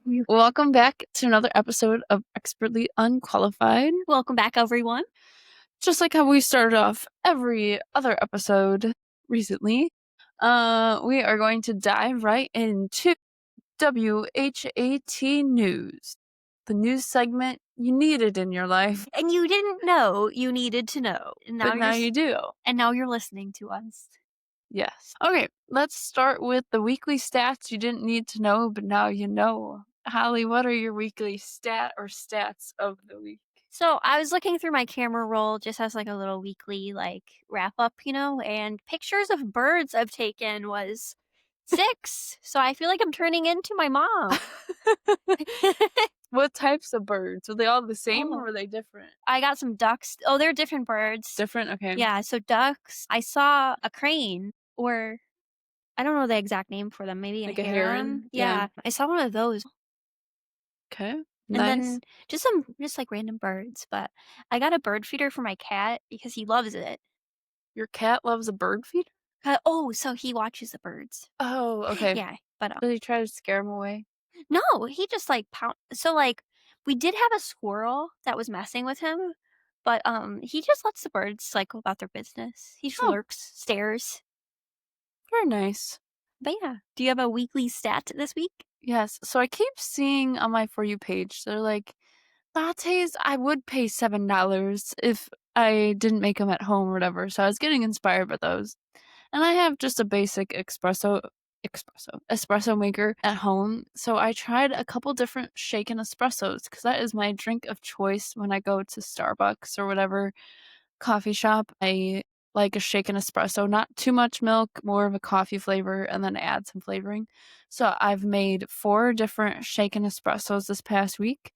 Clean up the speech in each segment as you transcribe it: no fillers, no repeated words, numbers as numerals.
Welcome back to another episode of Expertly Unqualified. Welcome back, everyone. Just like how we started off every other episode recently, we are going to dive right into WHAT News, the news segment you needed in your life, And you didn't know you needed to know. And but now you do. And now you're listening to us. Yes. Okay, let's start with the weekly stats you didn't need to know, but now you know. Holly, what are your weekly stats of the week? So I was looking through my camera roll just as like a little weekly wrap up, and pictures of birds I've taken was 6. So I feel like I'm turning into my mom. What types of birds? Were they all the same or Oh. were they different? I got some ducks. Oh, they're different birds. Different? Okay. Yeah, so ducks. I saw a crane, or I don't know the exact name for them. Maybe Like a a heron? heron. Yeah. Yeah, I saw one of those. Okay. And Nice. then just like random birds, but I got a bird feeder for my cat because he loves it. Your cat loves a bird feeder? So he watches the birds. Oh, okay. Yeah, but Did he try to scare him away? no, he just like we did have a squirrel that was messing with him, but he just lets the birds like go about their business. He just Oh. lurks, stares. Very nice. But yeah, do you have a weekly stat this week? Yes. So I keep seeing on my For You page, they're like, lattes, I would pay $7 if I didn't make them at home or whatever. So I was getting inspired by those. And I have just a basic espresso maker at home. So I tried a couple different shaken espressos because that is my drink of choice when I go to Starbucks or whatever coffee shop. I like a shaken espresso, not too much milk, more of a coffee flavor, and then add some flavoring. So I've made 4 different shaken espressos this past week.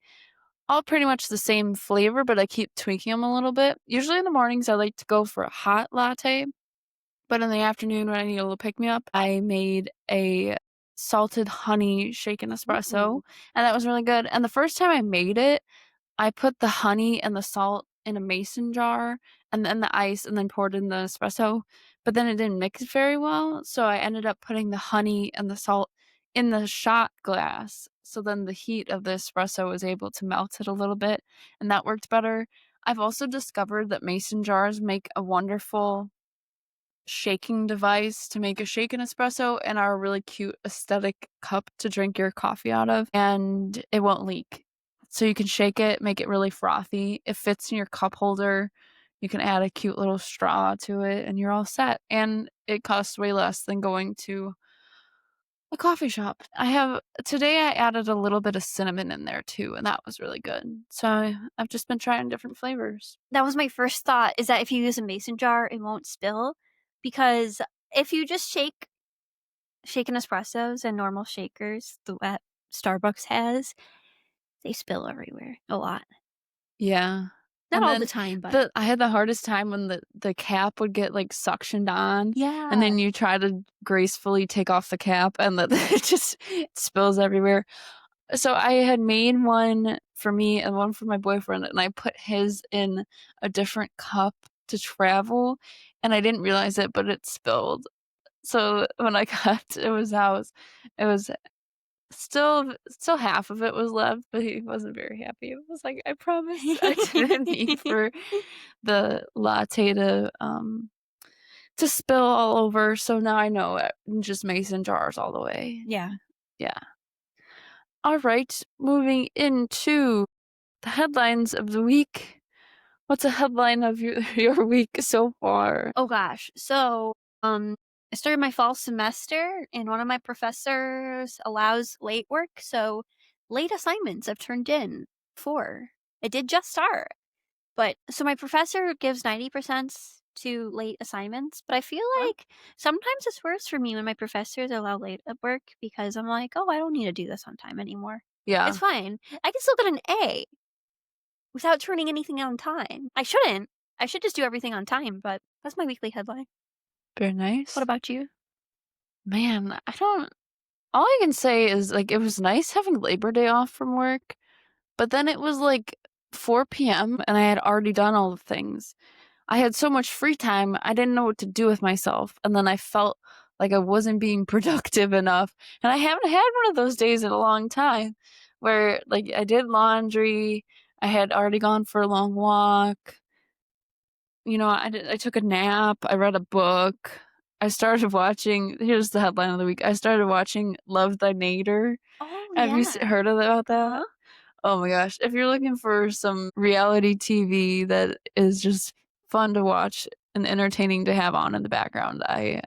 All pretty much the same flavor, but I keep tweaking them a little bit. Usually in the mornings, I like to go for a hot latte. But in the afternoon, when I need a little pick me up, I made a salted honey shaken espresso, Ooh. and that was really good. And the first time I made it, I put the honey and the salt in a mason jar and then the ice and then poured in the espresso, but then it didn't mix very well. So I ended up putting the honey and the salt in the shot glass. So then the heat of the espresso was able to melt it a little bit, and that worked better. I've also discovered that mason jars make a wonderful shaking device to make a shaken espresso and are a really cute aesthetic cup to drink your coffee out of, and it won't leak. So you can shake it, make it really frothy. It fits in your cup holder. You can add a cute little straw to it and you're all set. And it costs way less than going to a coffee shop. Today I added a little bit of cinnamon in there too, and that was really good. So I've just been trying different flavors. That was my first thought, is that if you use a mason jar, it won't spill. Because if you just shaken espressos and normal shakers that Starbucks has, they spill everywhere a lot. Yeah. Not And all then the time, but I had the hardest time when the cap would get, like, suctioned on, yeah. and then you try to gracefully take off the cap, and it just spills everywhere. So I had made one for me and one for my boyfriend, and I put his in a different cup to travel, and I didn't realize it, but it spilled. So when I got to his house, it was still half of it was left, but he wasn't very happy. It was like, "I promise I didn't mean for the latte to spill all over, so now I know it. Just mason jars all the way." Yeah. Yeah. Alright, moving into the headlines of the week. What's a headline of your week so far? Oh gosh. So, I started my fall semester and one of my professors allows late work, so late assignments I've turned in 4. It did just start. But so my professor gives 90% to late assignments, but I feel Huh? like sometimes it's worse for me when my professors allow late at work because I'm like, "Oh, I don't need to do this on time anymore. Yeah. It's fine. I can still get an A without turning anything on time." I shouldn't. I should just do everything on time, but that's my weekly headline. Very nice. What about you? Man, all I can say is, like, it was nice having Labor Day off from work, but then it was, like, 4 p.m. and I had already done all the things. I had so much free time, I didn't know what to do with myself, and then I felt like I wasn't being productive enough, and I haven't had one of those days in a long time. where like I did laundry, I had already gone for a long walk, I took a nap, I read a book, I started watching here's the headline of the week, I started watching Love Thy Nader. Oh, Have you yeah. heard about that? Uh-huh. Oh my gosh, if you're looking for some reality TV that is just fun to watch and entertaining to have on in the background, I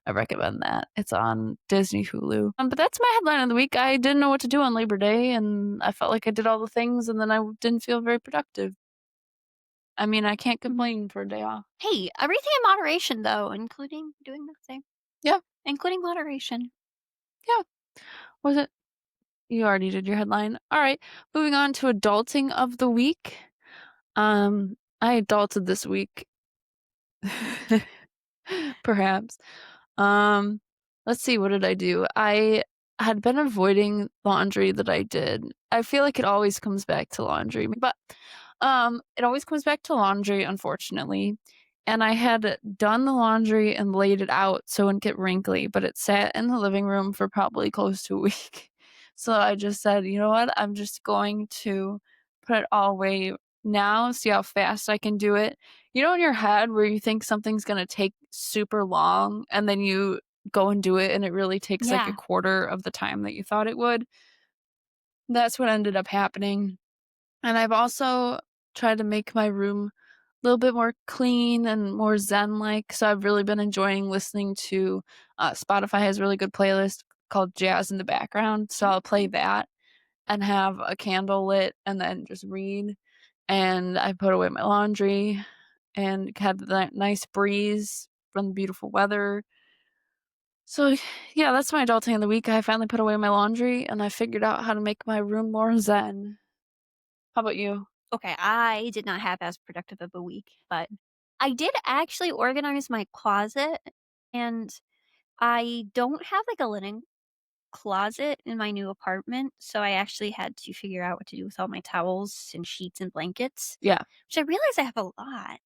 recommend that. It's on Disney Hulu. But that's my headline of the week. I didn't know what to do on Labor Day, and I felt like I did all the things, and then I didn't feel very productive. I mean, I can't Mhm. complain for a day off. Hey, everything in moderation, though, including doing nothing. Yeah, Including moderation. yeah. Was it? You already did your headline. All right, moving on to adulting of the week. I adulted this week. Perhaps. Um, let's see, what did I do? I had been avoiding laundry that I did. I feel like it always comes back to laundry, but it always comes back to laundry, unfortunately. And I had done the laundry and laid it out so it wouldn't get wrinkly, but it sat in the living room for probably close to a week. So I just said, you know what? I'm just going to put it all away now, see how fast I can do it. In your head where you think something's gonna take super long and then you go and do it and it really takes like a Yeah. quarter of the time that you thought it would? That's what ended up happening. And I've also tried to make my room a little bit more clean and more zen-like, so I've really been enjoying listening to, Spotify has a really good playlist called Jazz in the Background, so I'll play Ooh. that and have a candle lit and then just read, and I put away my laundry and had that nice breeze from the beautiful weather. So, yeah, that's my adulting of the week. I finally put away my laundry and I figured out how to make my room more zen. How about you? Okay, I did not have as productive of a week, but I did actually organize my closet, and I don't have, like, a linen closet in my new apartment, so I actually had to figure out what to do with all my towels and sheets and blankets, Yeah, which I realized I have a lot.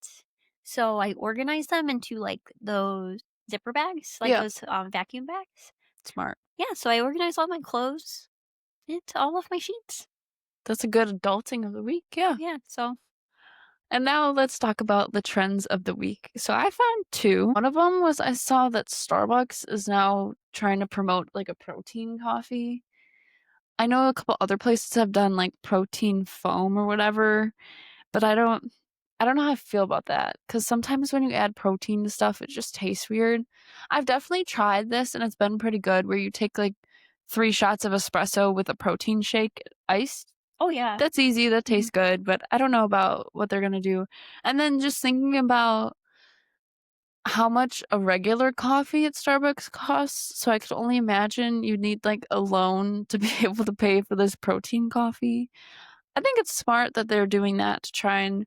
So I organized them into, like, those zipper bags, like yeah, those, vacuum bags. smart. Yeah, so I organized all my clothes into all of my sheets. That's a good adulting of the week, yeah. Yeah, so And now let's talk about the trends of the week. So I found two. One of them was I saw that Starbucks is now trying to promote like a protein coffee. I know a couple other places have done like protein foam or whatever, but I don't know how I feel about that because sometimes when you add protein to stuff, it just tastes weird. I've definitely tried this and it's been pretty good where you take like 3 shots of espresso with a protein shake iced. oh, yeah. That's easy, that tastes Mhm. good, but I don't know about what they're gonna do. And then just thinking about how much a regular coffee at Starbucks costs, so I could only imagine you'd need, like, a loan to be able to pay for this protein coffee. I think it's smart that they're doing that to try and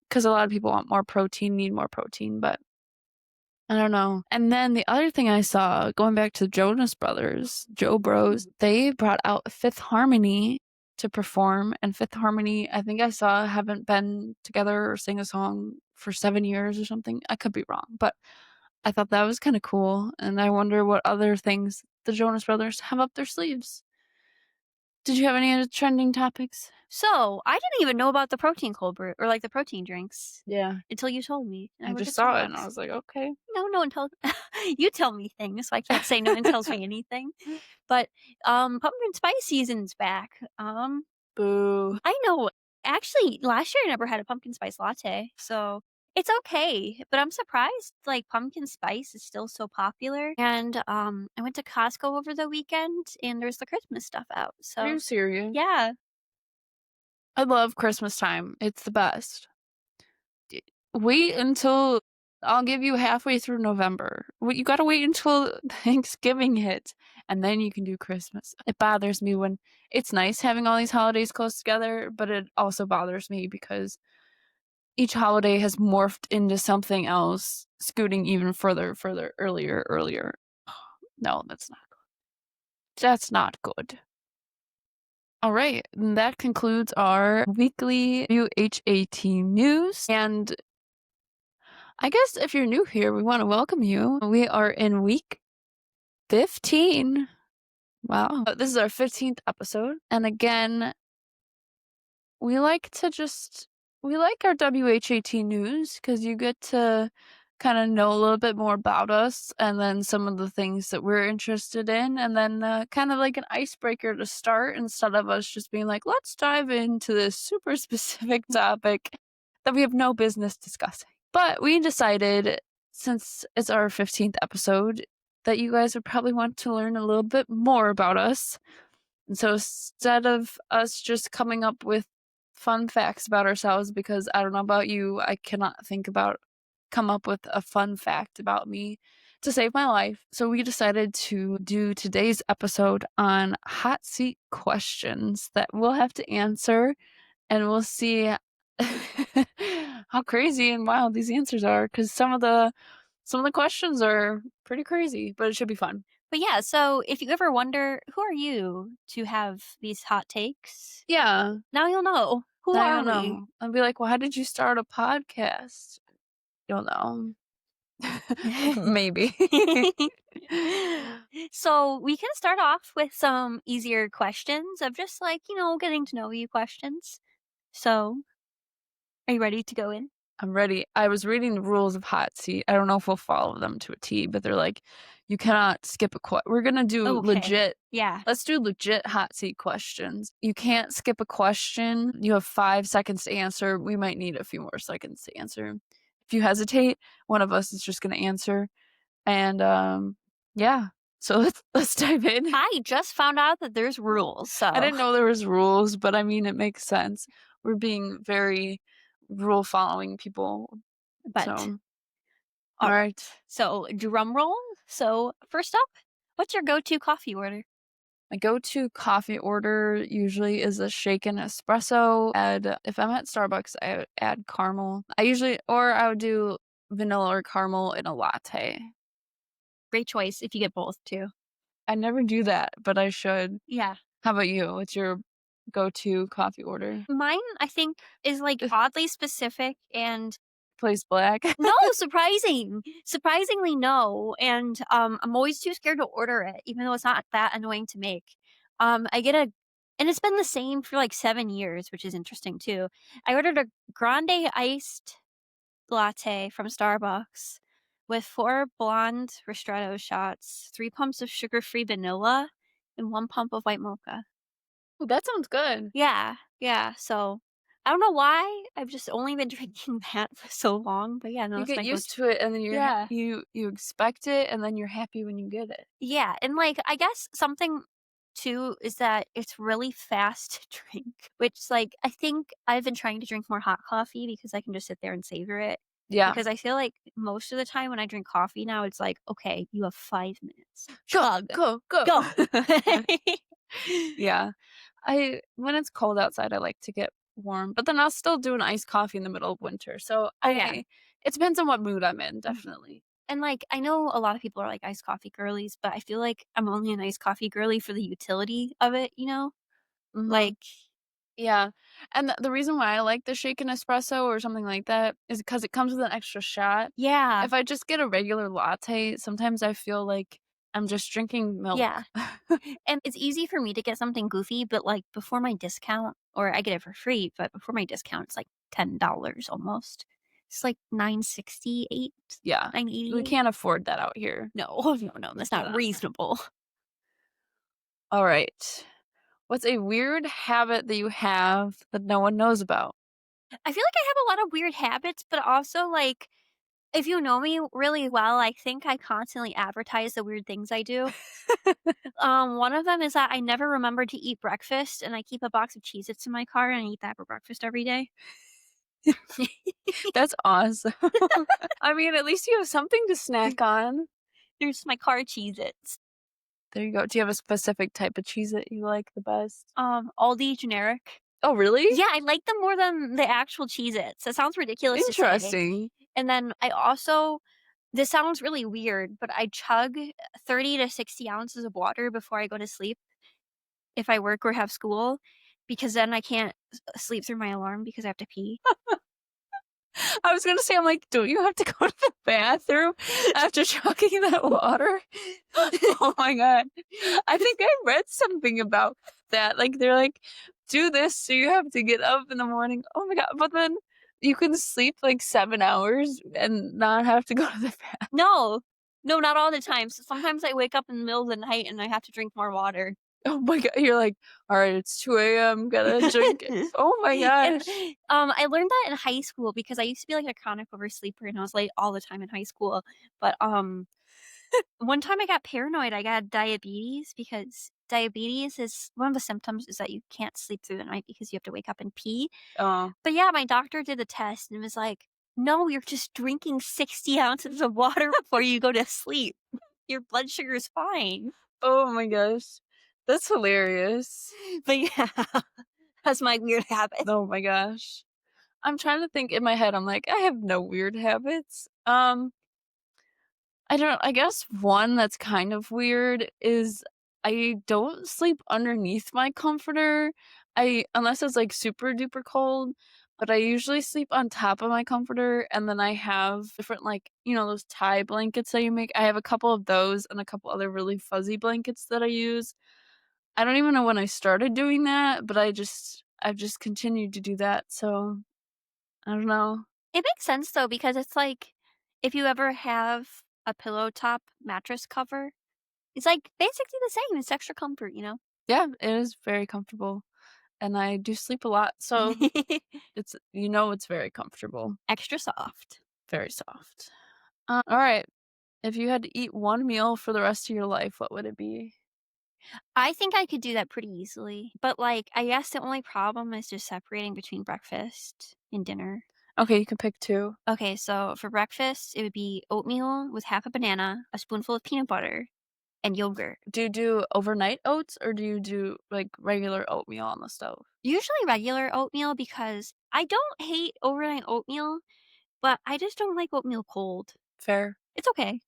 because a lot of people want more protein, need more protein, but I don't know. And then the other thing I saw, going back to the Jonas Brothers, Joe Bros, they brought out Fifth Harmony to perform, and Fifth Harmony, I think I saw, haven't been together or sing a song for 7 years or something. I could be wrong, but I thought that was kinda cool, and I wonder what other things the Jonas Brothers have up their sleeves. Did you have any other trending topics? So, I didn't even know about the protein cold brew or, like, the protein drinks Yeah. until you told me, and I I work just at saw it and I Starbucks. was like, "Okay." No, no one told you tell me things, so I can't say no one tells me anything. But, pumpkin spice season's back. Boo. I know. Actually, last year I never had a pumpkin spice latte, so it's okay, but I'm surprised, like, pumpkin spice is still so popular, and, I went to Costco over the weekend, and there's the Christmas stuff out, Are so you serious? yeah. I love Christmas time. It's the best. D Wait until I'll give you halfway through November. You gotta wait until Thanksgiving hits, and then you can do Christmas. It bothers me when it's nice having all these holidays close together, but it also bothers me because each holiday has morphed into something else, scooting even further, earlier. No, that's not good. Alright, that concludes our weekly UHAT news, and I guess if you're new here, we wanna welcome you. We are in week 15. Wow. This is our 15th episode. And again, we like to just we like our WHAT news because you get to kind of know a little bit more about us and then some of the things that we're interested in and then kind of like an icebreaker to start instead of us just being like, let's dive into this super specific topic that we have no business discussing. But we decided, since it's our 15th episode, that you guys would probably want to learn a little bit more about us. And so instead of us just coming up with fun facts about ourselves, because I don't know about you, I cannot come up with a fun fact about me to save my life. So we decided to do today's episode on hot seat questions that we'll have to answer, and we'll see how crazy and wild these answers are, because some of the questions are pretty crazy, but it should be fun. But yeah, so if you ever wonder, who are you to have these hot takes? Yeah. Now you'll know. Who I are don't we? know. I'd be like, "Why did you start a podcast?" You'll know. Maybe. So we can start off with some easier questions of just like, getting to know you questions. So, are you ready to go in? I'm ready. I was reading the rules of hot seat. I don't know if we'll follow them to a T, but they're like, you cannot skip we're gonna do Okay. legit. Yeah. Let's do legit hot seat questions. You can't skip a question. You have 5 seconds to answer. We might need a few more seconds to answer. If you hesitate, one of us is just gonna answer. And yeah. So let's dive in. I just found out that there's rules. I So, didn't know there was rules, but I mean it makes sense. We're being very rule following people. but So, all all right. right. So, drum roll. So, first up, what's your go-to coffee order? My go-to coffee order usually is a shaken espresso. If I'm at Starbucks, I would add caramel. I would do vanilla or caramel in a latte. Great choice if you get both too. I never do that, but I should. Yeah. How about you? What's your go-to coffee order? Mine, I think, is like oddly specific and Place black. no, surprisingly no. And I'm always too scared to order it, even though it's not that annoying to make. I get a and it's been the same for like 7 years, which is interesting too. I ordered a grande iced latte from Starbucks with 4 blonde ristretto shots, 3 pumps of sugar-free vanilla, and 1 pump of white mocha. Ooh, that sounds good. Yeah, yeah, so, I don't know why, I've just only been drinking that for so long, but yeah, no, You that's get my used go-to. to it, and then Yeah. you expect it, and then you're happy when you get it. Yeah, and, like, I guess something too is that it's really fast to drink, which, like, I think I've been trying to drink more hot coffee because I can just sit there and savor it, Yeah. because I feel like most of the time when I drink coffee now, it's like, "Okay, you have 5 minutes. Go, Chug. go, go. Go." Yeah. When it's cold outside, I like to get warm, but then I'll still do an iced coffee in the middle of winter. So Oh, yeah. it depends on what mood I'm in, Mhm. definitely. And, like, I know a lot of people are, like, iced coffee girlies, but I feel like I'm only an iced coffee girly for the utility of it, you know? Mhm. Like Yeah. And the reason why I like the shaken espresso or something like that is because it comes with an extra shot. yeah, If I just get a regular latte, sometimes I feel like I'm just drinking yeah. milk. And it's easy for me to get something goofy, but, like, before my discount or I get it for free, but before my discount, it's, like, $10 almost. It's, like, 968, Yeah. We 988. can't afford that out here. No, no, no, We that's not cannot. reasonable. All right. What's a weird habit that you have that no one knows about? I feel like I have a lot of weird habits, but also, like, if you know me really well, I think I constantly advertise the weird things I do. One of them is that I never remember to eat breakfast, and I keep a box of Cheez-Its in my car, and I eat that for breakfast every day. That's awesome. I mean, at least you have something to snack on. There's my car Cheez-Its. There you go. Do you have a specific type of cheese that you like the best? Aldi generic. Oh, really? Yeah, I like them more than the actual Cheez-Its. That sounds ridiculous to say. Interesting. And then I also this sounds really weird, but I chug 30 to 60 ounces of water before I go to sleep if I work or have school, because then I can't sleep through my alarm because I have to pee. I was gonna say, I'm like, "Don't you have to go to the bathroom after chugging that water?" Oh my god. I think I read something about that, like, they're like, "Do this so you have to get up in the morning." Oh my god, but then you can sleep, like, 7 hours and not have to go to the bath. No. No, not all the time. So sometimes I wake up in the middle of the night and I have to drink more water. Oh my god, you're like, "Alright, it's 2 a.m., gotta drink it." Oh my And, gosh. I learned that in high school because I used to be, like, a chronic oversleeper and I was late all the time in high school. But, one time I got paranoid, I got diabetes because diabetes is one of the symptoms is that you can't sleep through the night because you have to wake up and pee. Oh. But yeah, my doctor did a test and was like, "No, you're just drinking 60 ounces of water before you go to sleep. Your blood sugar is fine." Oh my gosh. That's hilarious. But yeah, that's my weird habit. Oh my gosh. I'm trying to think in my head, I'm like, I have no weird habits. I guess one that's kind of weird is I don't sleep underneath my comforter. Unless it's like super duper cold, but I usually sleep on top of my comforter and then I have different like, those tie blankets that you make. I have a couple of those and a couple other really fuzzy blankets that I use. I don't even know when I started doing that, but I've just continued to do that. So, I don't know. It makes sense though because it's like if you ever have a pillow top mattress cover, it's like basically the same. It's extra comfort, you know? Yeah, it is very comfortable. And I do sleep a lot, so it's very comfortable, Extra soft. very soft. Alright, if you had to eat one meal for the rest of your life, what would it be? I think I could do that pretty easily. But like I guess the only problem is just separating between breakfast and dinner. Okay, you can pick 2. Okay, so for breakfast, it would be oatmeal with half a banana, a spoonful of peanut butter, and yogurt. Do you do overnight oats or do you do, like, regular oatmeal on the stove? Usually regular oatmeal because I don't hate overnight oatmeal, but I just don't like oatmeal cold. Fair. It's okay.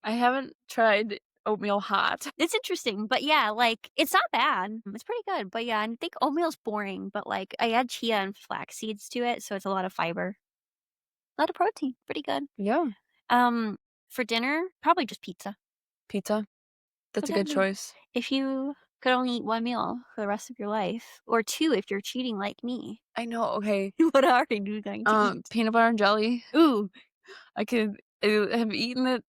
I haven't tried oatmeal hot. It's interesting, but yeah, like it's not bad. It's pretty good. But yeah, I think oatmeal's boring, but like I add chia and flax seeds to it, so it's a lot of fiber, a lot of protein. Pretty good. Yeah. Um, for dinner, probably just pizza. Pizza. That's But a yeah, good no. choice. If you could only eat one meal for the rest of your life, or two if you're cheating like me, I know, okay. what are you going to eat? Peanut butter and jelly. Ooh, I have eaten it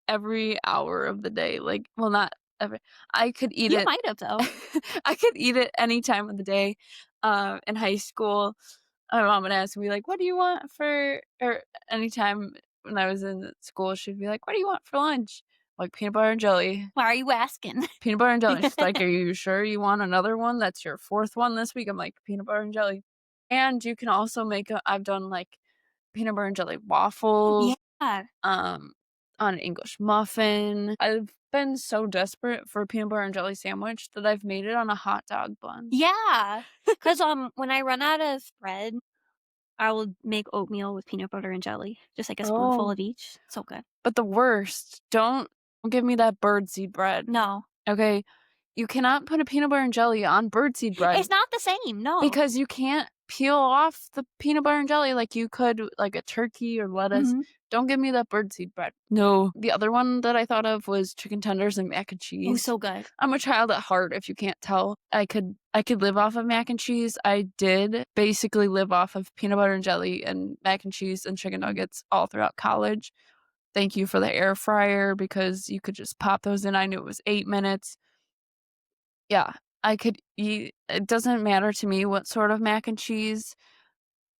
every hour of the day, like well, not every I could eat you it might have though. I could eat it any time of the day. In high school, my mom would ask me, like, "What do you want for" or anytime when I was in school, she'd be like, "What do you want for lunch?" Like, "Peanut butter and jelly." Why are you asking? "Peanut butter and jelly." She's like, "Are you sure you want another one? That's your 4th one this week." I'm like, "Peanut butter and jelly." And you can also I've done, like, peanut butter and jelly waffles, Yeah, um, on an English muffin. I've been so desperate for a peanut butter and jelly sandwich that I've made it on a hot dog bun. yeah. Cause when I run out of bread, I will make oatmeal with peanut butter and jelly, just like a spoonful Oh. of each. So good. But the worst, don't give me that birdseed bread, No, okay? You cannot put a peanut butter and jelly on birdseed bread it's not the same. No. because you can't peel off the peanut butter and jelly like you could like a turkey or lettuce. Hmm. Don't give me that birdseed bread. No. The other one that I thought of was chicken tenders and mac and Oh, cheese. so good. I'm a child at heart, if you can't tell. I could live off of mac and cheese. I did basically live off of peanut butter and jelly and mac and cheese and chicken Mm. nuggets all throughout college. Thank you for the air fryer because you could just pop those in. I knew it was 8 minutes. Yeah, I could eat it doesn't matter to me what sort of mac and cheese.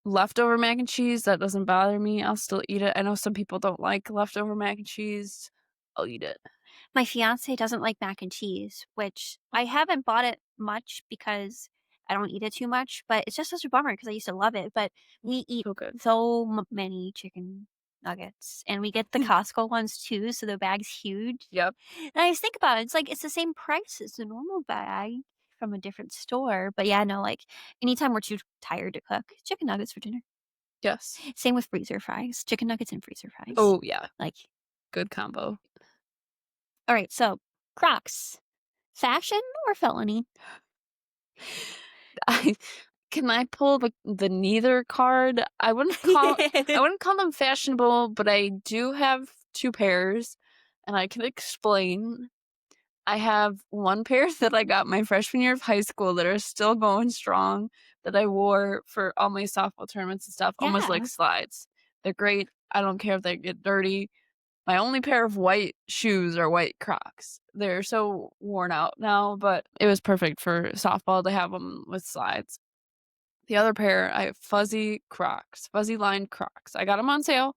Leftover mac and cheese, that doesn't bother me. I'll still eat it. I know some people don't like leftover mac and cheese. I'll eat it. My fiance doesn't like mac and cheese, which I haven't bought it much because I don't eat it too much, but it's just such a bummer because I used to love it. But we eat So good. so many chicken nuggets and we get the Costco ones too, so the bag's huge. Yep. And I just think about it, it's like it's the same price as the normal bag from a different store. But yeah, no, like anytime we're too tired to cook, chicken nuggets for dinner. Yes. Same with freezer fries, chicken nuggets and freezer fries. Oh, yeah. Like, Good combo. all right, so Crocs, fashion or felony? I Can I pull the neither card? I wouldn't call them fashionable, but I do have 2 pairs, and I can explain. I have 1 pair that I got my freshman year of high school that are still going strong, that I wore for all my softball tournaments and stuff, almost like Yeah. slides. They're great. I don't care if they get dirty. My only pair of white shoes are white Crocs. They're so worn out now, but it was perfect for softball to have them with slides. The other pair, I have fuzzy Crocs, fuzzy lined Crocs. I got them on sale.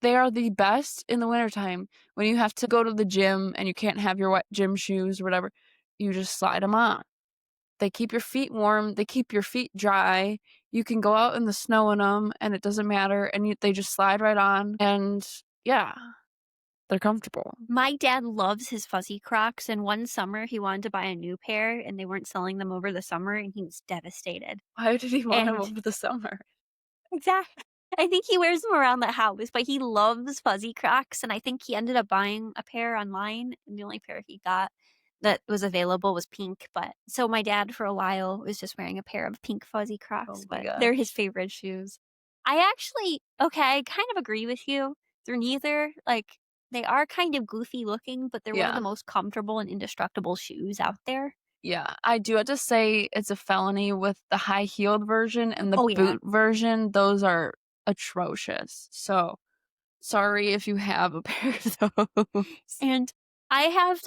They are the best in the wintertime when you have to go to the gym and you can't have your wet gym shoes or whatever. You just slide them on. They keep your feet warm, they keep your feet dry. You can go out in the snow in them, and it doesn't matter, and they just slide right on, and yeah, they're comfortable. My dad loves his fuzzy Crocs, and one summer he wanted to buy a new pair, and they weren't selling them over the summer, and he was devastated. Why did he want them And over the summer? exactly. I think he wears them around the house, but he loves fuzzy Crocs, and I think he ended up buying a pair online, and the only pair he got that was available was pink, but so my dad for a while was just wearing a pair of pink fuzzy Oh Crocs, my but they're his gosh. favorite shoes. I actually okay, I kind of agree with you. They're neither like, they are kind of goofy looking, but they're one of the Yeah. most comfortable and indestructible shoes out there. Yeah, I do have to say it's a felony with the high-heeled version and the Oh, yeah. boot version, those are atrocious. So, sorry if you have a pair of those. And I have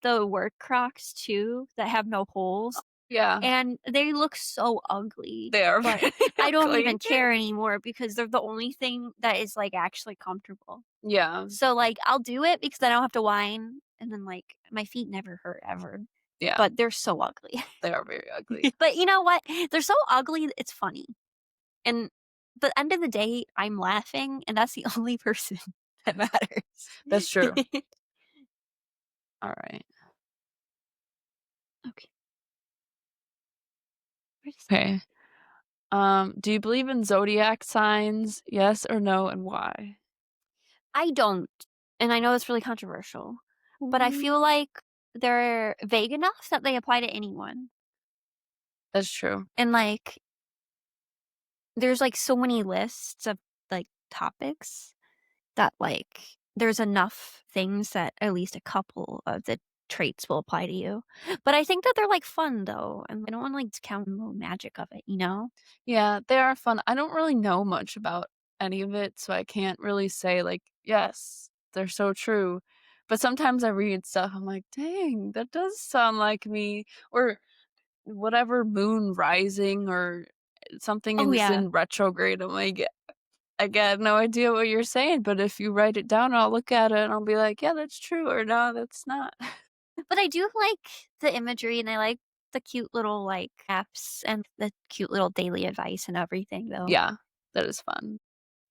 the work Crocs too that have no holes. Yeah, And they look so ugly, they are but very I don't ugly. even care anymore because they're the only thing that is, like, actually comfortable. Yeah, So, like, I'll do it because I don't have to whine, and then, like, my feet never hurt ever, yeah, but they're so ugly. they are very ugly. But you know what? They're so ugly, it's funny, and the end of the day, I'm laughing, and that's the only person that That's matters. true. Alright. Okay. Where's Okay. Do you believe in zodiac signs? Yes or no, and why? I don't, and I know it's really controversial, but I Mm. feel like they're vague enough that they apply to anyone. That's true. And like, there's like so many lists of like topics that like there's enough things that at least a couple of the traits will apply to you. But I think that they're like fun though, and I don't want to like discount the magic of it, you know? Yeah, they are fun. I don't really know much about any of it, so I can't really say, like, "Yes, they're so true." But sometimes I read stuff, I'm like, "Dang, that does sound like me." Or whatever moon rising or something Oh is yeah. in retrograde, I'm like, I got no idea what you're saying, but if you write it down, I'll look at it and I'll be like, "Yeah, that's true," or "No, that's not." But I do like the imagery and I like the cute little like apps and the cute little daily advice and everything though. Yeah, that is fun.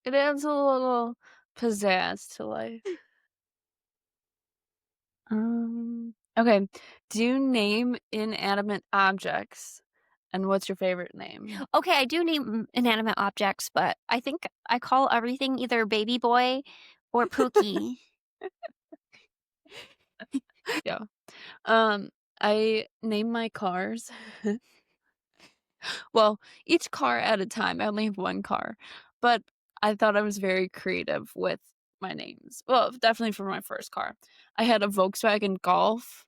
It adds a little pizzazz to life. Okay. Do you name inanimate objects? And what's your favorite name? Okay, I do name inanimate objects, but I think I call everything either baby boy or Pookie. Yeah. Um, I name my cars. Well, each car at a time. I only have 1 car, but I thought I was very creative with my names. Well, definitely for my first car. I had a Volkswagen Golf,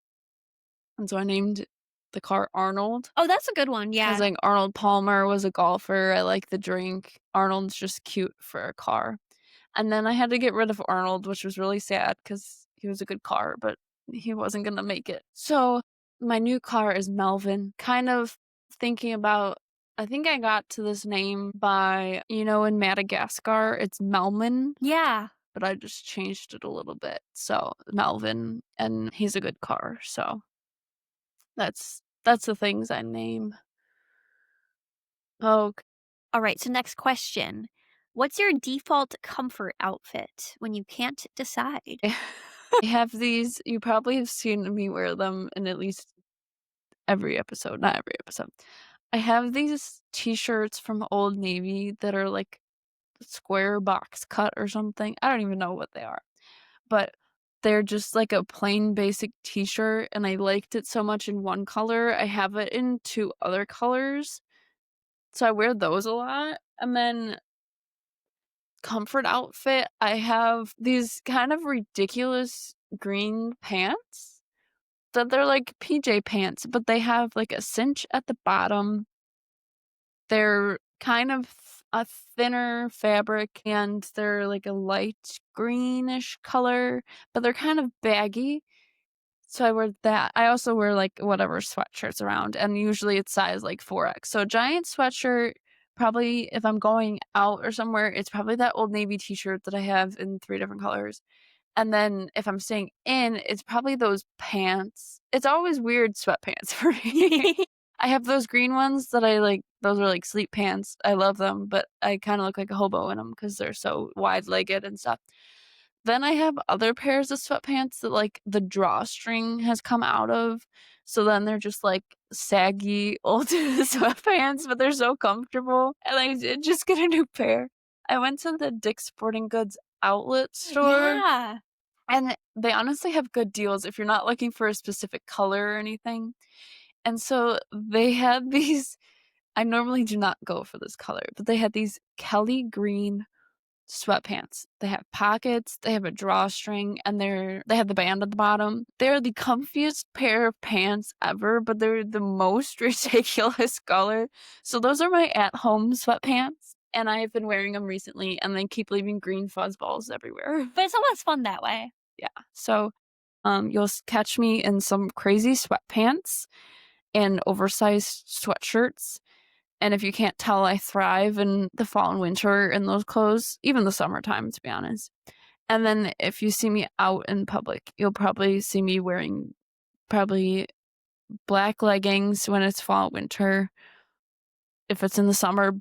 and so I named the car Arnold. Oh, that's a good one, 'Cause, yeah. like, Arnold Palmer was a golfer, I like the drink. Arnold's just cute for a car. And then I had to get rid of Arnold, which was really sad because he was a good car, but he wasn't gonna make it. So, my new car is Melvin, kind of thinking about I think I got to this name by in Madagascar, it's Melman, Yeah. but I just changed it a little bit, so Melvin, and he's a good car, so that's the things I name. Oh, Alright, so next question. What's your default comfort outfit when you can't decide? I have these you probably have seen me wear them in at least every episode, not every episode. I have these T-shirts from Old Navy that are, like, square box cut or something, I don't even know what they are, but they're just, like, a plain basic T-shirt, and I liked it so much in one color, I have it in 2 other colors, So I wear those a lot, and then comfort outfit, I have these kind of ridiculous green pants that they're like PJ pants, but they have like a cinch at the bottom. They're kind of a thinner fabric and they're like a light greenish color, but they're kind of baggy. So I wear that. I also wear like whatever sweatshirts around, and usually it's size like 4X. So a giant sweatshirt, probably if I'm going out or somewhere, it's probably that Old Navy t-shirt that I have in 3 different colors. And then if I'm staying in, it's probably those pants. It's always weird sweatpants for me. I have those green ones that I like, those are like sleep pants. I love them, but I kinda look like a hobo in them because 'cause they're so wide-legged and stuff. Then I have other pairs of sweatpants that, like, the drawstring has come out of, so then they're just, like, saggy old sweatpants, but they're so comfortable, and I did just get a new pair. I went to the Dick's Sporting Goods outlet store, Yeah. and they honestly have good deals if you're not looking for a specific color or anything, and so they had these. I normally do not go for this color, but they had these Kelly green sweatpants. They have pockets, they have a drawstring, and they have the band at the bottom. They're the comfiest pair of pants ever, but they're the most ridiculous color. So those are my at-home sweatpants, and I have been wearing them recently, and they keep leaving green fuzz balls everywhere. But it's almost fun that way. Yeah. So, you'll catch me in some crazy sweatpants and oversized sweatshirts. And if you can't tell, I thrive in the fall and winter in those clothes, even the summertime, to be honest. And then if you see me out in public, you'll probably see me wearing probably black leggings when it's fall, winter. If it's in the summer,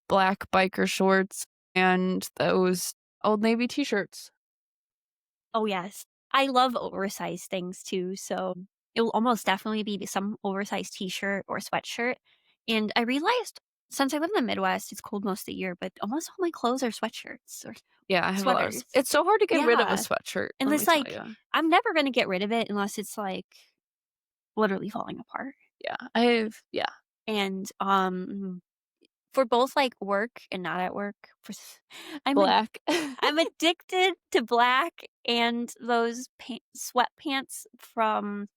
black biker shorts and those Old Navy t-shirts. Oh, yes. I love oversized things too, so it will almost definitely be some oversized t-shirt or sweatshirt. And I realized since I live in the Midwest, it's cold most of the year, but almost all my clothes are sweatshirts or Yeah, I have a lot of sweaters. it's so hard to get rid of a Yeah. sweatshirt, And let me it's tell like you. I'm never gonna get rid of it unless it's like literally falling apart. Yeah, I have yeah, And for both like work and not at work, I'm a black. I'm addicted to black and those sweatpants from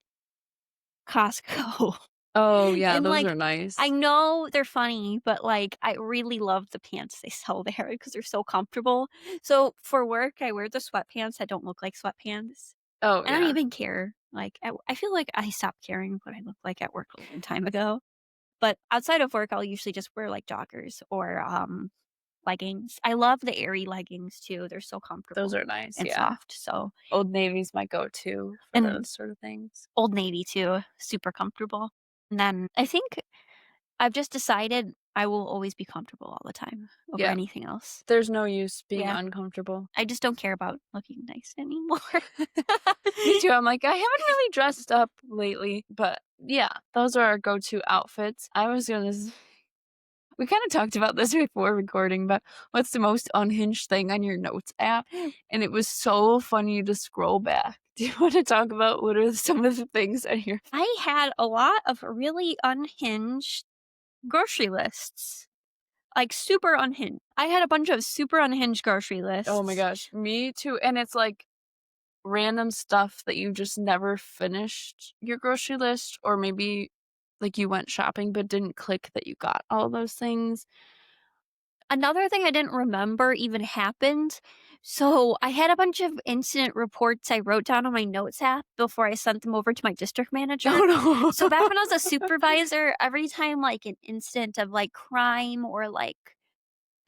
Costco. Oh, yeah, And, those like, are I nice. know they're funny, but, like, I really love the pants they sell there because 'cause they're so comfortable. So, for work, I wear the sweatpants that don't look like sweatpants. Oh, I don't yeah, even care. Like, I feel like I stopped caring what I look like at work a long time ago. But outside of work, I'll usually just wear, like, joggers or, leggings. I love the airy leggings too. They're so those comfortable are nice, and yeah. soft, so Old Navy's my go-to for and those sort of things. Old Navy too, super comfortable. And then I think I've just decided I will always be comfortable all the time over Yeah, anything else. there's no use being Yeah, uncomfortable. I just don't care about looking nice anymore. Me too, I'm like, "I haven't really dressed up lately," but yeah, those are our go-to outfits. I was gonna s we kinda talked about this before recording, but what's the most unhinged thing on your notes app? And it was so funny to scroll back. Do you wanna talk about what are some of the things on your I had a lot of really unhinged grocery lists, like super unhinged. I had a bunch of super unhinged grocery Oh my lists. gosh, me too, and it's like random stuff that you just never finished your grocery list, or maybe, like, you went shopping but didn't click that you got all those things. Another thing I didn't remember even happened. So I had a bunch of incident reports I wrote down on my notes app before I sent them over to my district manager. Oh, So back no. when I was a supervisor, every time like an incident of like crime or like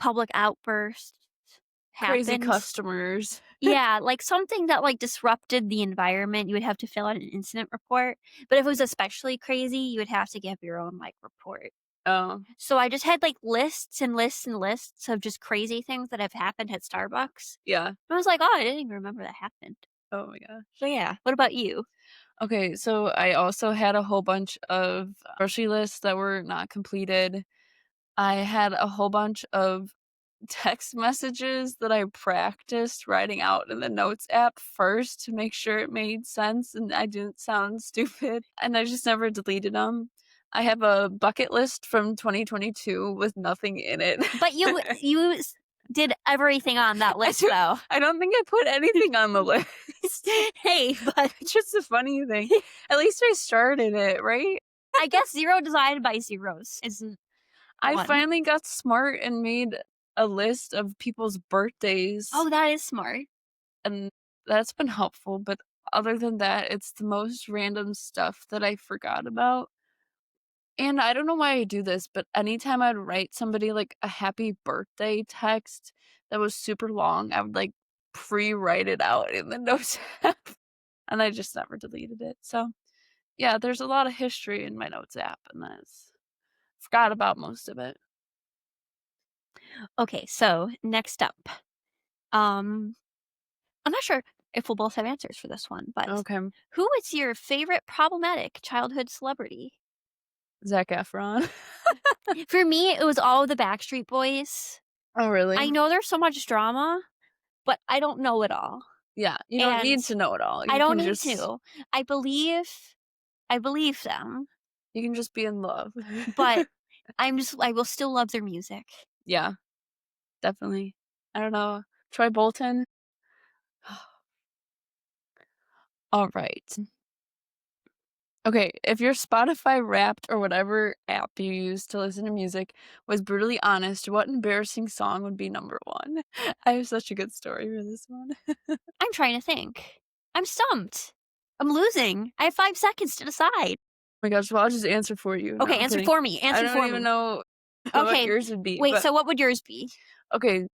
public outburst Crazy happened, customers. yeah, like something that like disrupted the environment, you would have to fill out an incident report. But if it was especially crazy, you would have to give your own like report. Oh, So I just had, like, lists and lists and lists of just crazy things that have happened at Starbucks. yeah. I was like, "Oh, I didn't even remember that happened." Oh my gosh. So, yeah. What about you? Okay, so I also had a whole bunch of grocery lists that were not completed. I had a whole bunch of text messages that I practiced writing out in the notes app first to make sure it made sense and I didn't sound stupid, and I just never deleted them. I have a bucket list from 2022 with nothing in it. But did everything on that I list, do though. I don't think I put anything on the list. Hey, but It's just a funny thing. At least I started it, right? I guess 0 divided by zeros is I 1. finally got smart and made a list of people's birthdays, Oh, that is smart. and that's been helpful, but other than that, it's the most random stuff that I forgot about. And I don't know why I do this, but anytime I'd write somebody, like, a happy birthday text that was super long, I would, like, pre-write it out in the notes app, and I just never deleted it. So, yeah, there's a lot of history in my notes app, and that's forgot about most of it. Okay, so next up. Um, I'm not sure if we'll both have answers for this one, but Okay. who is your favorite problematic childhood celebrity? Zac Efron. For me, it was all of the Backstreet Boys. Oh, really? I know there's so much drama, but I don't know it all. Yeah, you don't And need to know it all. I don't need to. I believe I believe them, You can just be in love. but I will still love their music. Yeah, definitely. I don't know. Troy Bolton? Alright. Okay, if your Spotify Wrapped or whatever app you use to listen to music was brutally honest, what embarrassing song would be number 1? I have such a good story for this one. Oh I'm trying to think. I'm stumped. I'm losing. I have 5 seconds to decide. my gosh, well, I'll just answer for you. No, Okay, I'm answer kidding. for me. I Answer don't for even me. know what Okay. yours would be, Wait, but so what would yours be? okay,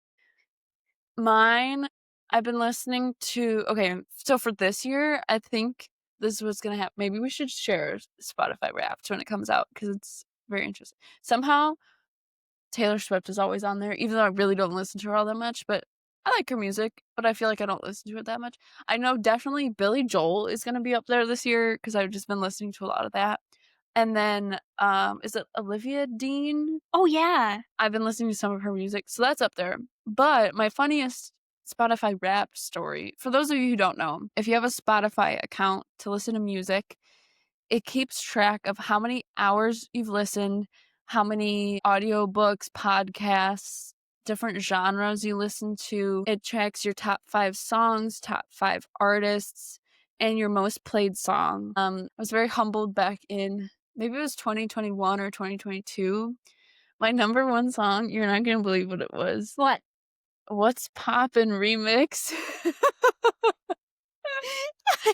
mine, I've been listening to okay, so for this year, I think this is what's gonna happen. Maybe we should share Spotify Wrapped when it comes out because it's very interesting. Somehow, Taylor Swift is always on there, even though I really don't listen to her all that much, but I like her music, but I feel like I don't listen to it that much. I know definitely Billy Joel is gonna be up there this year because 'cause I've just been listening to a lot of that. And then, is it Olivia Dean? Oh, yeah. I've been listening to some of her music, so that's up there. But my funniest Spotify Wrapped story, for those of you who don't know, if you have a Spotify account to listen to music, it keeps track of how many hours you've listened, how many audiobooks, podcasts, different genres you listen to. It tracks your top 5 songs, top 5 artists, and your most played song. I was very humbled back in maybe it was 2021 or 2022. My number 1 song, you're not gonna believe what it was. What? What's Poppin' remix.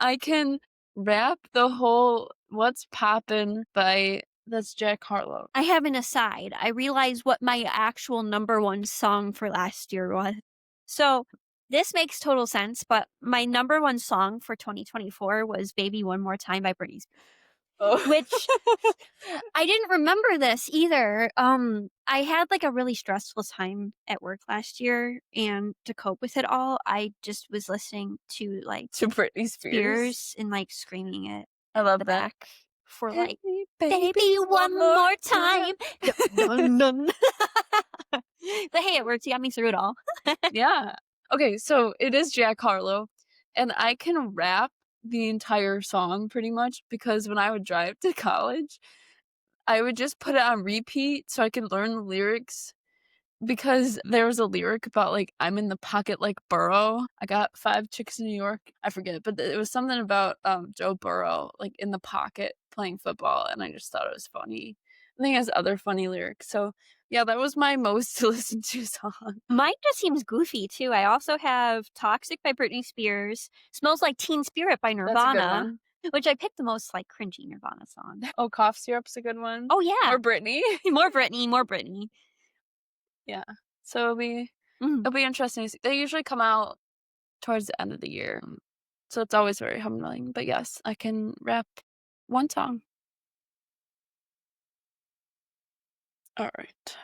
I can rap the whole What's Poppin' by that's Jack Harlow. I have an aside. I realized what my actual number 1 song for last year was. So, this makes total sense, but my number 1 song for 2024 was Baby One More Time by Britney Spears, Oh. which I didn't remember this either. I had, like, a really stressful time at work last year, and to cope with it all, I just was listening to, like, To Britney Spears. Spears and, like, screaming it I at love the that. back for, Hit like, me, "Baby, one more time." Dun, dun, dun. But hey, it worked. You got me through it all. Yeah. Okay, so it is Jack Harlow, and I can rap the entire song pretty much because when I would drive to college, I would just put it on repeat so I could learn the lyrics. Because there was a lyric about, like, "I'm in the pocket like Burrow. I got 5 chicks in New York." I forget, but it was something about, Joe Burrow, like, in the pocket playing football, and I just thought it was funny. I think it has other funny lyrics, so, yeah, that was my most to listen to song. Mine just seems goofy too. I also have "Toxic" by Britney Spears, "Smells Like Teen Spirit" by That's a good Nirvana, one. which I picked the most, like, cringy Nirvana song. Oh, Cough Syrup's a good one. Oh, yeah. Or Britney. More Britney, more Britney. Yeah. So Mhm. it'll be interesting to see. They usually come out towards the end of the year, so it's always very humbling, but yes, I can rap 1 song. Alright.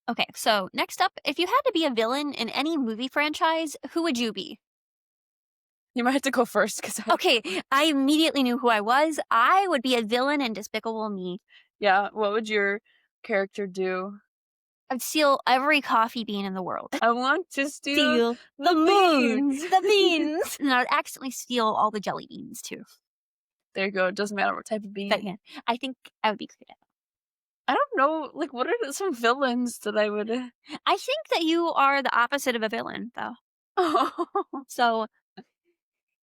Okay, so next up, if you had to be a villain in any movie franchise, who would you be? You might have to go first because I Okay, I immediately knew who I was. I would be a villain in Despicable Me. yeah, what would your character do? I'd steal every coffee bean in the world. I want to steal Steal the the moon, beans. the beans, and I'd accidentally steal all the jelly beans too. There you go. It doesn't matter what type of But bean. yeah, I think I would be great at I don't know, like, what are some villains that I would I think that you are the opposite of a villain, though. Oh, So,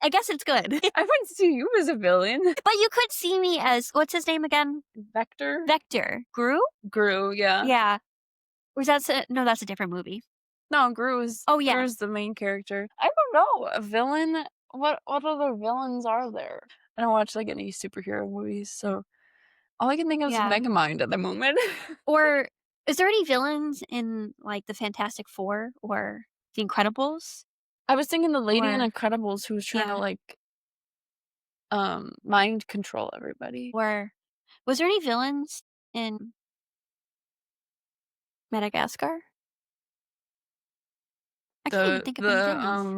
I guess it's good. I wouldn't see you as a villain. But you could see me as what's his name again? Vector? Vector. Gru? Gru, yeah. Yeah. Or is that no, that's a different movie. No, Oh, yeah. Gru's the main character. I don't know, a villain? What other villains are there? I don't watch, like, any superhero movies, so all I can think of is Yeah. Megamind at the moment. Or is there any villains in, like, the Fantastic Four or The Incredibles? I was thinking the lady in Or Incredibles who was trying to, yeah. like, mind control everybody. Or was there any villains in Madagascar? I can't even think of any The, villains.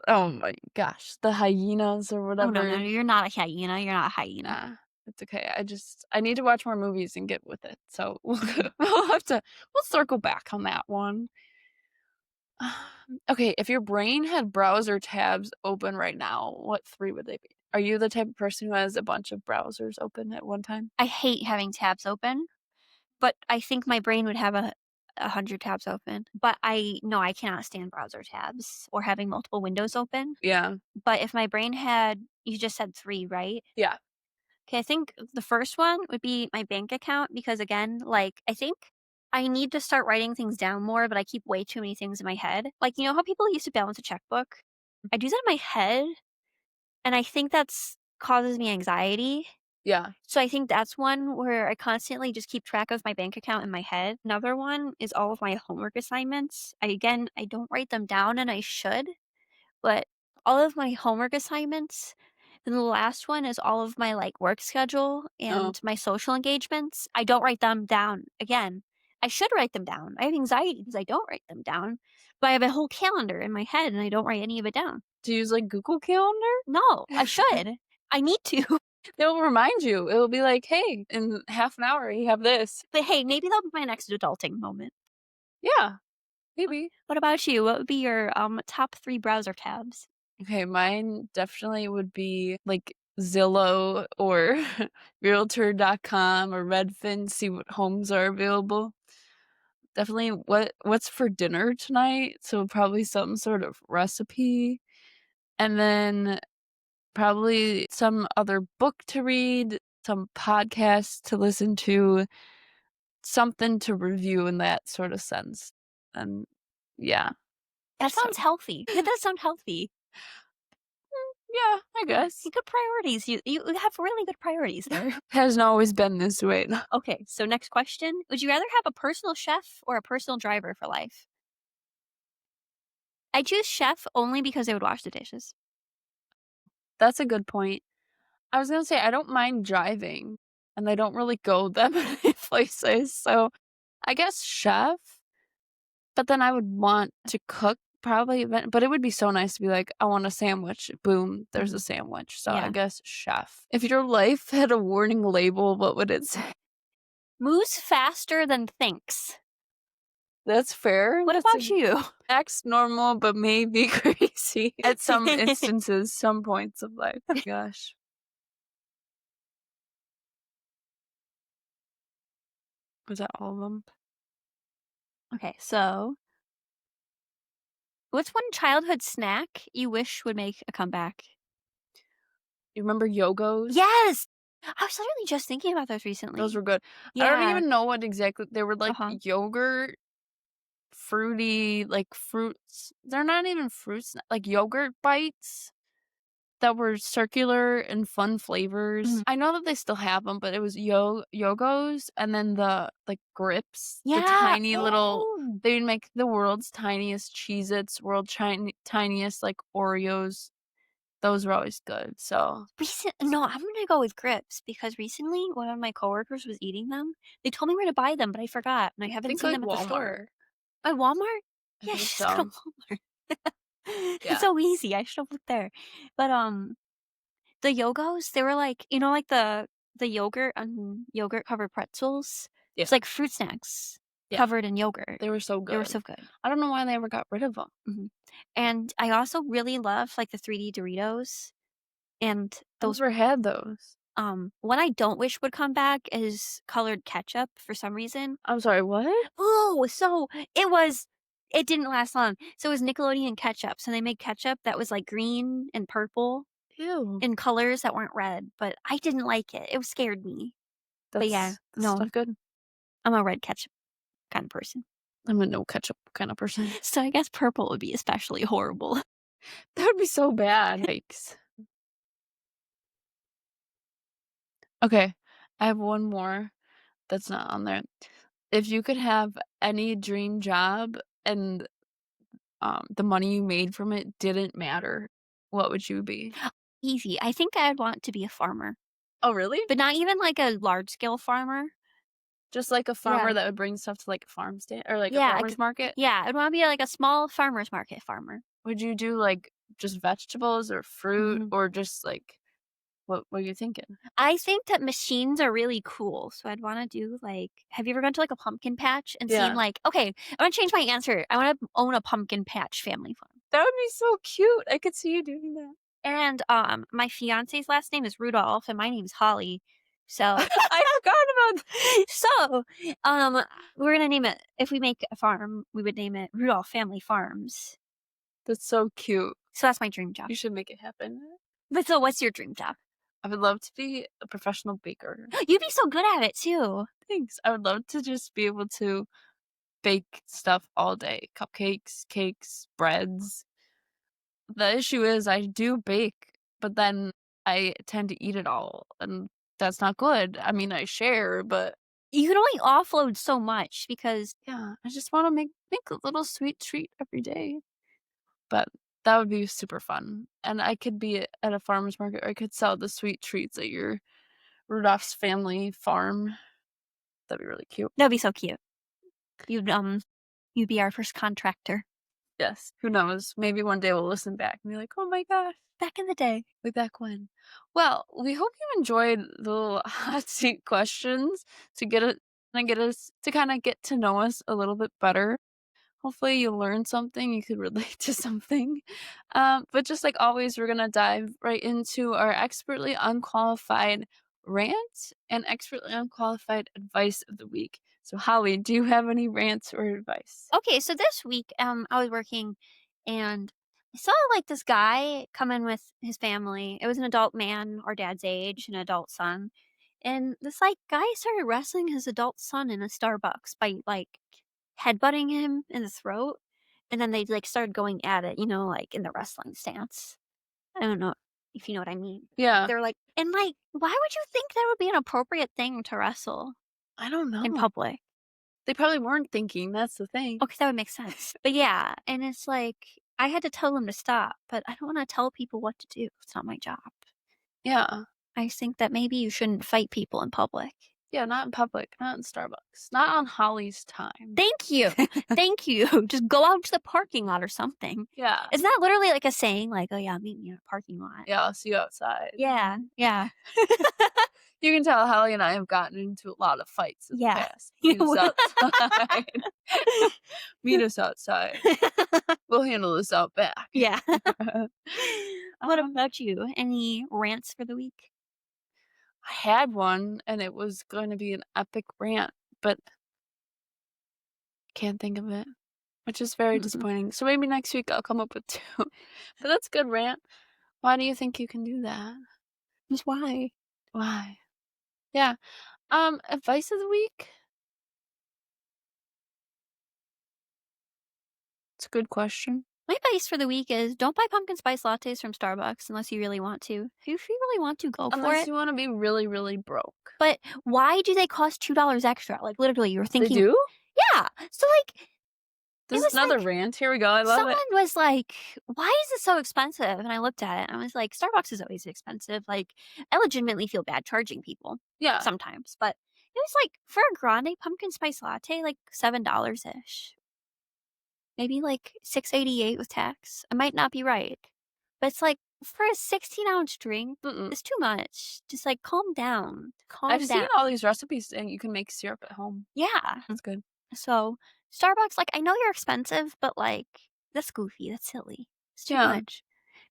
oh my gosh, the hyenas or Oh, no, no, whatever. you're not a hyena, you're not a hyena. Nah, it's okay. I need to watch more movies and get with it. So we'll have to we'll circle back on that one. Okay, if your brain had browser tabs open right now, what 3 would they be? Are you the type of person who has a bunch of browsers open at one time? I hate having tabs open, but I think my brain would have 100 tabs open. But I no, I cannot stand browser tabs or having multiple windows open. Yeah. But if my brain had you just said 3, right? Yeah. Okay, I think the first one would be my bank account because again, like I think I need to start writing things down more, but I keep way too many things in my head. Like, you know how people used to balance a checkbook? I do that in my head, and I think that's causes me anxiety. Yeah. So I think that's one where I constantly just keep track of my bank account in my head. Another one is all of my homework assignments. I don't write them down and I should, but all of my homework assignments. And the last one is all of my like work schedule Oh, and my social engagements. I don't write them down. Again, I should write them down. I have anxiety because I don't write them down. But I have a whole calendar in my head and I don't write any of it down. do you use, like, Google Calendar? No, I should. I need to. It'll remind you. It'll be like, "Hey, in half an hour, you have this." But hey, maybe that'll be my next adulting moment. Yeah, maybe. What about you? What would be your top 3 browser tabs? Okay, mine definitely would be, like, Zillow or Realtor.com or Redfin, see what homes are available. Definitely what's for dinner tonight, so probably some sort of recipe, and then probably some other book to read, some podcasts to listen to, something to review in that sort of sense, and yeah, That so sounds healthy. That does sound healthy. yeah, I guess. Good priorities. You have really good priorities there. Hasn't always been this way. Okay, so next question. Would you rather have a personal chef or a personal driver for life? I choose chef only because they would wash the dishes. That's a good point. I was gonna say I don't mind driving, and I don't really go that many places, so I guess chef, but then I would want to cook probably, but it would be so nice to be like, "I want a sandwich." Boom, there's a Mhm. sandwich, so I Yeah. guess chef. If your life had a warning label, what would it say? Moves faster than thinks. That's fair. What That's about you? acts normal, but maybe crazy at some instances, some points of life. Gosh. Was that all of them? Okay, so what's one childhood snack you wish would make a comeback? You remember Yogos? Yes! I was literally just thinking about those Those recently. were good. I don't Yeah. even know what exactly they were, like Uh-huh. yogurt, fruity, like fruits. They're not even fruits, like yogurt bites that were circular and fun flavors. Mhm. I know that they still have them, but it was Yogos and then the, like, grips, the Yeah. tiny little Oh! they would make the world's tiniest Cheez-Its, tiniest, like, Oreos. Those were always good, so No, I'm gonna go with grips because recently one of my coworkers was eating them. They told me where to buy them, but I forgot, and I I haven't think, seen like, them at the Walmart. store. At Walmart? I Yeah, think just go to so. Walmart. It's Yeah. so easy. I should have looked there. But the Yogos, they were like, you know, like the yogurt yogurt covered pretzels. Yeah. It's like fruit snacks Yeah. covered in yogurt. They were so They were good. so good. I don't know why they ever got rid of them. Mhm. And I also really love like the 3D Doritos. And I've those never had those. what I don't wish would come back is colored ketchup for some reason. I'm sorry, what? Oh, so it didn't last long. So it was Nickelodeon ketchup. So they made ketchup that was like green and purple Ew. in colors that weren't red, but I didn't like it. It scared me. But yeah, That's no, not good. I'm a red ketchup kind of person. I'm a no ketchup kind of person. So I guess purple would be especially horrible. That would be so bad. Yikes. Okay, I have one more that's not on there. If you could have any dream job and, the money you made from it didn't matter, what would you be? Easy. I think I'd want to be a farmer, Oh, really? but not even like a large scale farmer. Just like a farmer Yeah. that would bring stuff to, like, a farm stand or, like, a Yeah, farmer's market? yeah, I'd wanna be like a small farmer's market farmer. Would you do, like, just vegetables or fruit Mhm. or just, like what are you thinking? I think that machines are really cool, so I'd wanna do, like have you ever gone to, like, a pumpkin patch and seen, Yeah. like okay, I wanna change my answer. I wanna own a pumpkin patch family farm. That would be so cute. I could see you doing that. And, my fiance's last name is Rudolph, and my name's Holly. So I forgot about so, um, we're gonna name it if we make a farm, we would name it Rudolph Family Farms. that's so cute. So that's my dream job. You should make it happen. But so what's your dream job? I would love to be a professional baker. You'd be so good at it too. Thanks. I would love to just be able to bake stuff all day. Cupcakes, cakes, breads. The issue is I do bake, but then I tend to eat it all, and that's not good. I mean, I share, but You can only offload so much because yeah, I just wanna make a little sweet treat every day. But that would be super fun, and I could be at a farmer's market, or I could sell the sweet treats at your Rudolph's family farm. That'd be really cute. that'd be so cute. You'd, you'd be our first contractor. Yes, who knows? Maybe one day we'll listen back and be like, "Oh my gosh, Back in the day. way back when." Well, we hope you enjoyed the little hot seat questions to get us to kinda get to know us a little bit better. Hopefully you learned something, you could relate to something. But just like always, we're gonna dive right into our expertly unqualified rant and expertly unqualified advice of the week. So, Holly, do you have any rants or advice? Okay, so this week, I was working and I saw like this guy come in with his family. It was an adult man, our dad's age, an adult son. And this like guy started wrestling his adult son in a Starbucks by like headbutting him in the throat. And then they like started going at it, like in the wrestling stance. I don't know if you know what I mean. Yeah, They're like, and like, why would you think that would be an appropriate thing to wrestle I don't in know. public? They probably weren't thinking, that's the thing. Okay, that would make sense. But yeah, and it's like I had to tell them to stop, but I don't want to tell people what to do. It's not my job. Yeah. I just think that maybe you shouldn't fight people in public. Yeah, not in public, not in Starbucks, not on Holly's time. Thank you. Thank you. Just go out to the parking lot or something. Yeah. Isn't that literally like a saying like, "Oh yeah, meet me in a parking lot." Yeah, I'll see you outside. Yeah. Yeah. You can tell Holly and I have gotten into a lot of fights in the Yeah. past. Meet us outside. Meet us outside. We'll handle this out back. Yeah. What Um, about you? Any rants for the week? I had one and it was going to be an epic rant, but can't think of it, which is very Mm-mm. disappointing. So maybe next week I'll come up with two. But that's a good rant. Why do you think you can do that? Just why? Why? Yeah. Advice of the week? It's a good question. My advice for the week is don't buy pumpkin spice lattes from Starbucks unless you really want to. If you really want to, go for Unless it. you want to be really, really broke. But why do they cost $2 extra? Like literally, you're They thinking, do? yeah. So like, it This is was another like rant. Here we go. I love someone it. was like, "Why is it so expensive?" And I looked at it and I was like, "Starbucks is always expensive." Like, I legitimately feel bad charging people Yeah. sometimes, but it was like for a grande pumpkin spice latte, like $7 ish. Maybe like 6.88 with tax. I might not be right. But it's like for a 16-ounce drink, Mm-mm. it's too much. Just like calm down. I've Calm seen down. all these recipes and you can make syrup at home. Yeah. That's good. So Starbucks, like I know you're expensive, but like that's goofy. That's silly. It's too Yeah. much.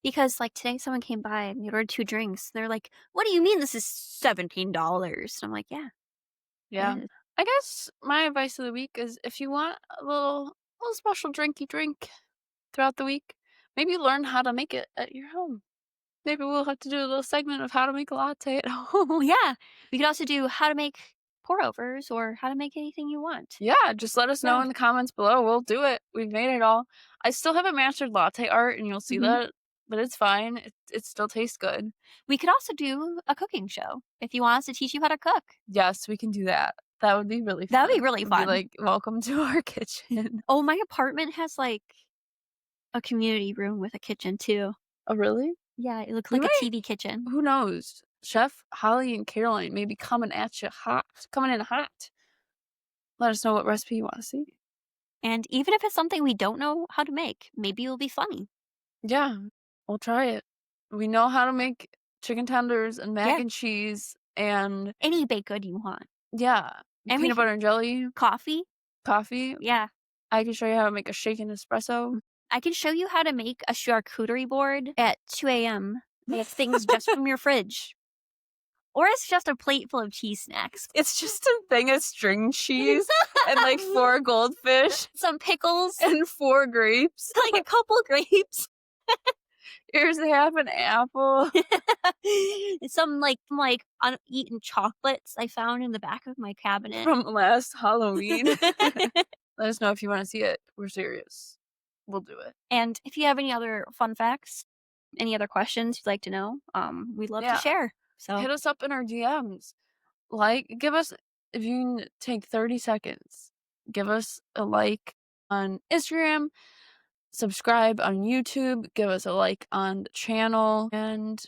Because, like, today someone came by and we ordered 2 drinks. They're like, "What do you mean this is $17?" I'm like, "Yeah, it Yeah. is." I guess my advice of the week is if you want a little special drinky drink throughout the week, maybe learn how to make it at your home. Maybe we'll have to do a little segment of how to make a latte at home. Yeah. We could also do how to make pour-overs or how to make anything you want. Yeah, just let us know Yeah. in the comments below. We'll do it. We've made it all. I still haven't mastered latte art, and you'll see Mhm. that, but it's fine. It still tastes good. We could also do a cooking show if you want us to teach you how to cook. Yes, we can do that. That would be really That would be fun. really It'd be fun. like, welcome to our kitchen. Oh, my apartment has, like, a community room with a kitchen too. Oh, really? Yeah, it looks We like a might, TV kitchen. who knows? Chef Holly and Caroline may be coming at you hot, coming in hot. Let us know what recipe you want to see. And even if it's something we don't know how to make, maybe it'll be funny. Yeah, we'll try it. We know how to make chicken tenders and mac Yeah, and cheese and any baked good you want. yeah, And we peanut can butter and jelly, coffee? coffee. Yeah. I can show you how to make a shaken espresso. I can show you how to make a charcuterie board at 2 a.m. with things just from your fridge. Or it's just a plate full of cheese snacks. It's just a thing of string cheese and like 4 goldfish Some pickles, and 4 grapes. like a couple grapes. Here's half an apple Some like uneaten chocolates I found in the back of my cabinet. from last Halloween. Let us know if you want to see it. We're serious. We'll do it. And if you have any other fun facts, any other questions you'd like to know, we'd love to Yeah. share. So Hit us up in our DMs. Like, give us, if you can take 30 seconds, give us a like on Instagram, subscribe on YouTube, give us a like on the channel, and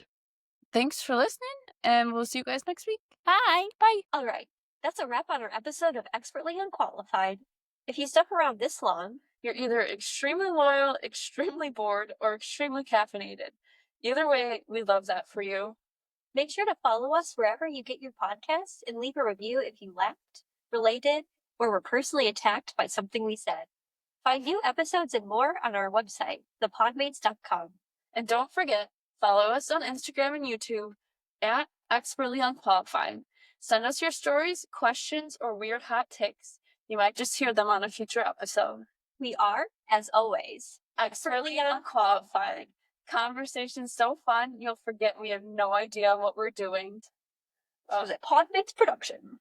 thanks for listening, and we'll see you guys next week. bye. Bye. All right, that's a wrap on our episode of Expertly Unqualified. If you stuck around this long, You're either extremely loyal, extremely bored, or extremely caffeinated. Either way, we love that for you. make sure to follow us wherever you get your podcasts and leave a review if you laughed, related, or were personally attacked by something we said. Find new episodes and more on our website, thepodmates.com. And don't forget, follow us on Instagram and YouTube at Expertly Unqualified. Send us your stories, questions, or weird hot takes. You might just hear them on a future episode. We are, as always, Expertly Unqualified. Conversation's so fun, you'll forget we have no idea what we're doing. was a Podmates production.